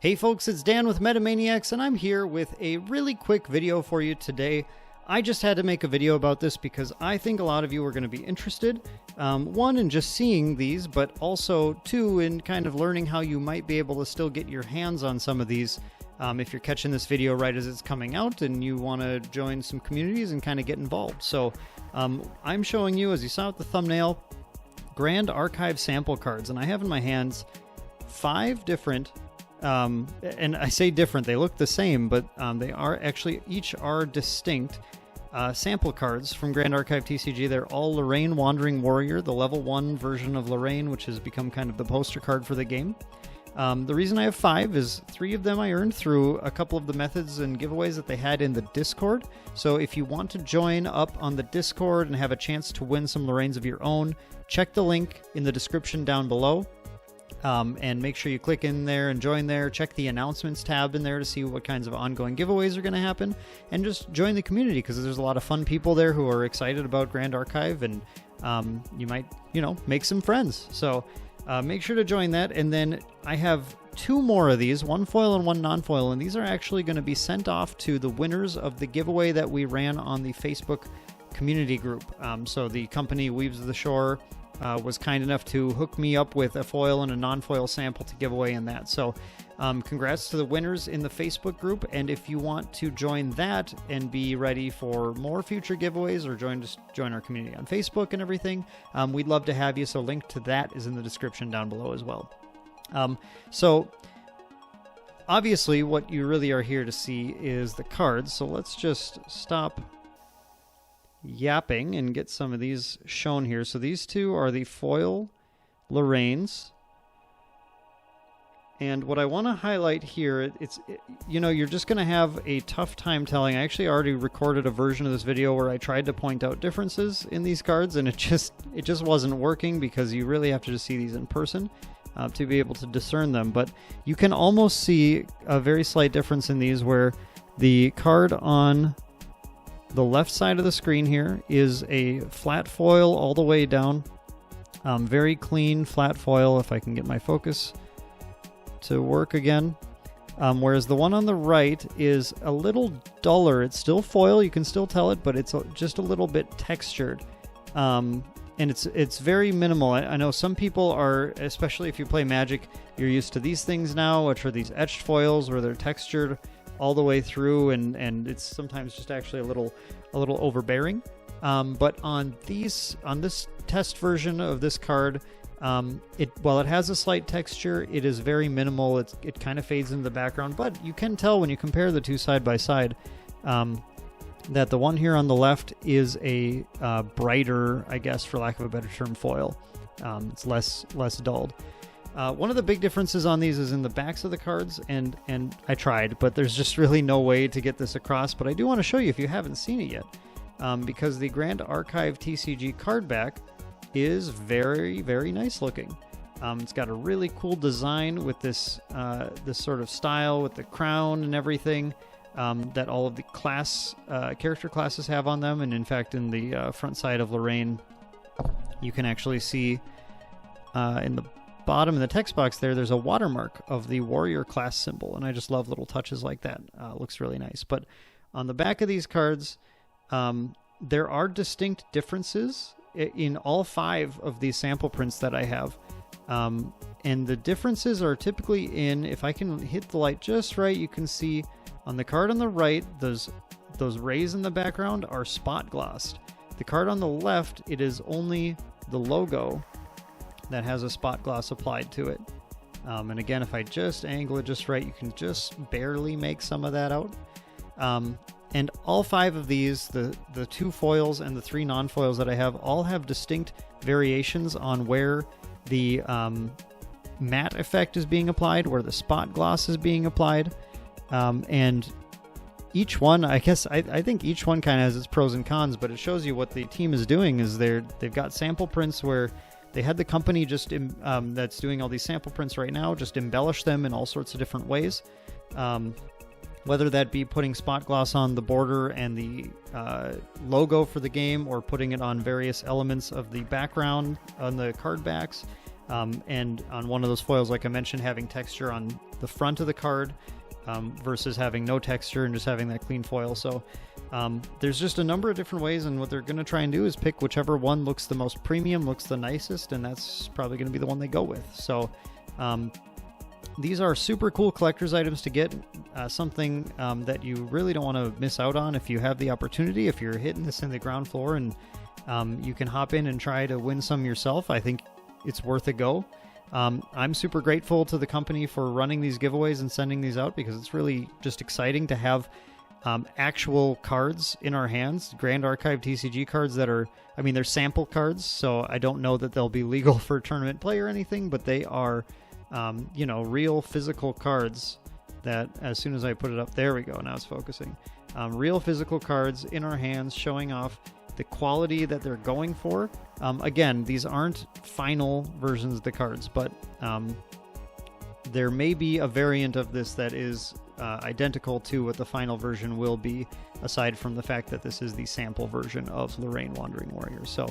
Hey folks, it's Dan with Metamaniacs, and I'm here with a really quick video for you today. I just had to make a video about this because I think a lot of you are going to be interested. One, in just seeing these, but also two, in kind of learning how you might be able to still get your hands on some of these if you're catching this video right as it's coming out and you want to join some communities and kind of get involved. So I'm showing you, as you saw with the thumbnail, Grand Archive sample cards, and I have in my hands 5 different and I say different, they look the same, but they are actually, each are distinct sample cards from Grand Archive TCG. They're all Lorraine Wandering Warrior, the level 1 version of Lorraine, which has become kind of the poster card for the game. The reason I have 5 is 3 of them I earned through a couple of the methods and giveaways that they had in the Discord. So if you want to join up on the Discord and have a chance to win some Lorraines of your own, check the link in the description down below. And make sure you click in there and join there. Check the announcements tab in there to see what kinds of ongoing giveaways are going to happen. And just join the community because there's a lot of fun people there who are excited about Grand Archive, and you might, make some friends. So make sure to join that. And then I have 2 more of these, 1 foil and 1 non-foil, and these are actually going to be sent off to the winners of the giveaway that we ran on the Facebook community group. So the company Weaves of the Shore was kind enough to hook me up with a foil and a non-foil sample to give away in that. So congrats to the winners in the Facebook group, and if you want to join that and be ready for more future giveaways or join our community on Facebook and everything, we'd love to have you, so link to that is in the description down below as well. So obviously what you really are here to see is the cards, so let's just stop yapping and get some of these shown here. So these 2 are the foil Lorraines, and what I want to highlight here, you're just going to have a tough time telling. I actually already recorded a version of this video where I tried to point out differences in these cards, and it just wasn't working because you really have to just see these in person to be able to discern them. But you can almost see a very slight difference in these, where the card on the left side of the screen here is a flat foil all the way down. Very clean flat foil, if I can get my focus to work again. Whereas the one on the right is a little duller. It's still foil, you can still tell it, but it's just a little bit textured. And it's very minimal. I know some people are, especially if you play Magic, you're used to these things now, which are these etched foils where they're textured all the way through, and it's sometimes just actually a little overbearing. But on this test version of this card, while it has a slight texture, it is very minimal. It kind of fades into the background, but you can tell when you compare the 2 side by side that the one here on the left is a brighter, I guess, for lack of a better term, foil. It's less dulled. One of the big differences on these is in the backs of the cards, and I tried, but there's just really no way to get this across. But I do want to show you if you haven't seen it yet, because the Grand Archive TCG card back is very, very nice looking. It's got a really cool design with this sort of style with the crown and everything that all of the character classes have on them. And in fact, in the front side of Lorraine, you can actually see in the bottom in the text box there's a watermark of the warrior class symbol, and I just love little touches like that. Looks really nice. But on the back of these cards, there are distinct differences in all 5 of these sample prints that I have, and the differences are typically in, if I can hit the light just right, you can see on the card on the right, those rays in the background are spot glossed. The card on the left, it is only the logo that has a spot gloss applied to it. And again, if I just angle it just right, you can just barely make some of that out. And all 5 of these, the 2 foils and the 3 non-foils that I have, all have distinct variations on where the matte effect is being applied, where the spot gloss is being applied. And each one, I guess, I think each one kind of has its pros and cons, but it shows you what the team is doing is they've got sample prints where they had the company just that's doing all these sample prints right now just embellish them in all sorts of different ways. Whether that be putting spot gloss on the border and the logo for the game, or putting it on various elements of the background on the card backs. And on one of those foils, like I mentioned, having texture on the front of the card versus having no texture and just having that clean foil. So there's just a number of different ways, and what they're going to try and do is pick whichever one looks the most premium, looks the nicest, and that's probably going to be the one they go with. So these are super cool collector's items to get, something that you really don't want to miss out on if you have the opportunity. If you're hitting this in the ground floor and you can hop in and try to win some yourself, I think it's worth a go. I'm super grateful to the company for running these giveaways and sending these out, because it's really just exciting to have actual cards in our hands, Grand Archive TCG cards that are, I mean, they're sample cards, so I don't know that they'll be legal for tournament play or anything, but they are, you know, real physical cards that, as soon as I put it up, there we go, now it's focusing. Real physical cards in our hands, showing off the quality that they're going for. Again, these aren't final versions of the cards, but there may be a variant of this that is identical to what the final version will be, aside from the fact that this is the sample version of Lorraine Wandering Warrior. So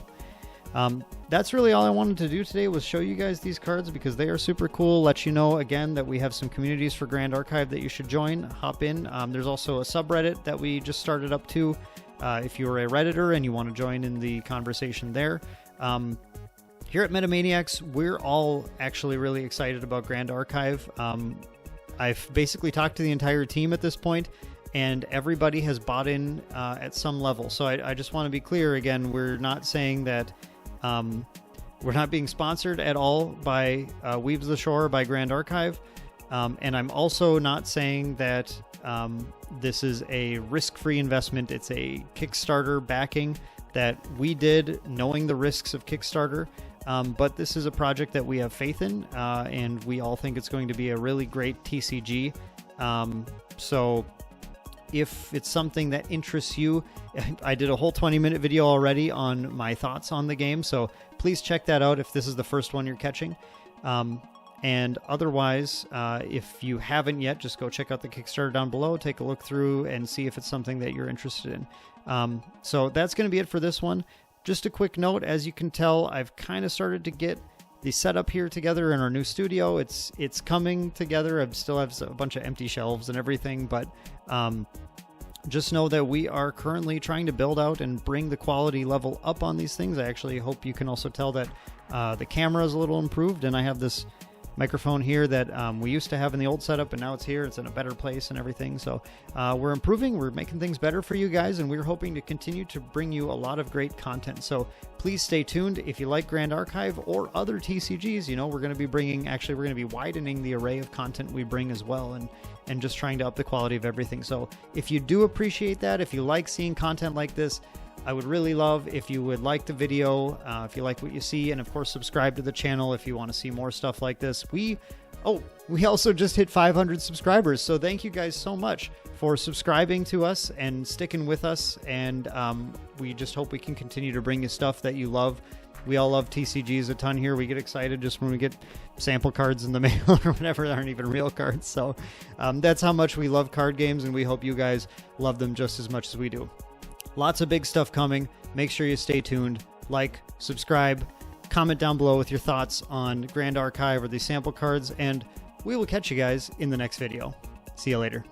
that's really all I wanted to do today, was show you guys these cards because they are super cool. Let you know again that we have some communities for Grand Archive that you should join. Hop in. There's also a subreddit that we just started up too. If you're a Redditor and you want to join in the conversation there. Here at Metamaniacs, we're all actually really excited about Grand Archive. I've basically talked to the entire team at this point, and everybody has bought in at some level. So I just want to be clear again, we're not saying that we're not being sponsored at all by Weaves the Shore by Grand Archive. And I'm also not saying that this is a risk-free investment. It's a Kickstarter backing that we did knowing the risks of Kickstarter. But this is a project that we have faith in, and we all think it's going to be a really great TCG. So if it's something that interests you, I did a whole 20-minute video already on my thoughts on the game, so please check that out if this is the first one you're catching. And otherwise, if you haven't yet, just go check out the Kickstarter down below, take a look through, and see if it's something that you're interested in. So that's going to be it for this one. Just a quick note, as you can tell, I've kind of started to get the setup here together in our new studio. It's coming together. I still have a bunch of empty shelves and everything, but just know that we are currently trying to build out and bring the quality level up on these things. I actually hope you can also tell that the camera is a little improved, and I have this microphone here that we used to have in the old setup, and now it's here. It's in a better place and everything. So we're improving. We're making things better for you guys, and we're hoping to continue to bring you a lot of great content. So please stay tuned. If you like Grand Archive or other TCGs, you know, we're going to be we're going to be widening the array of content we bring as well, and just trying to up the quality of everything. So if you do appreciate that, if you like seeing content like this, I would really love if you would like the video, if you like what you see, and of course subscribe to the channel if you want to see more stuff like this. We also just hit 500 subscribers, so thank you guys so much for subscribing to us and sticking with us, and we just hope we can continue to bring you stuff that you love. We all love TCGs a ton here. We get excited just when we get sample cards in the mail or whatever that aren't even real cards. So that's how much we love card games, and we hope you guys love them just as much as we do. Lots of big stuff coming. Make sure you stay tuned. Like, subscribe, comment down below with your thoughts on Grand Archive or these sample cards, and we will catch you guys in the next video. See you later.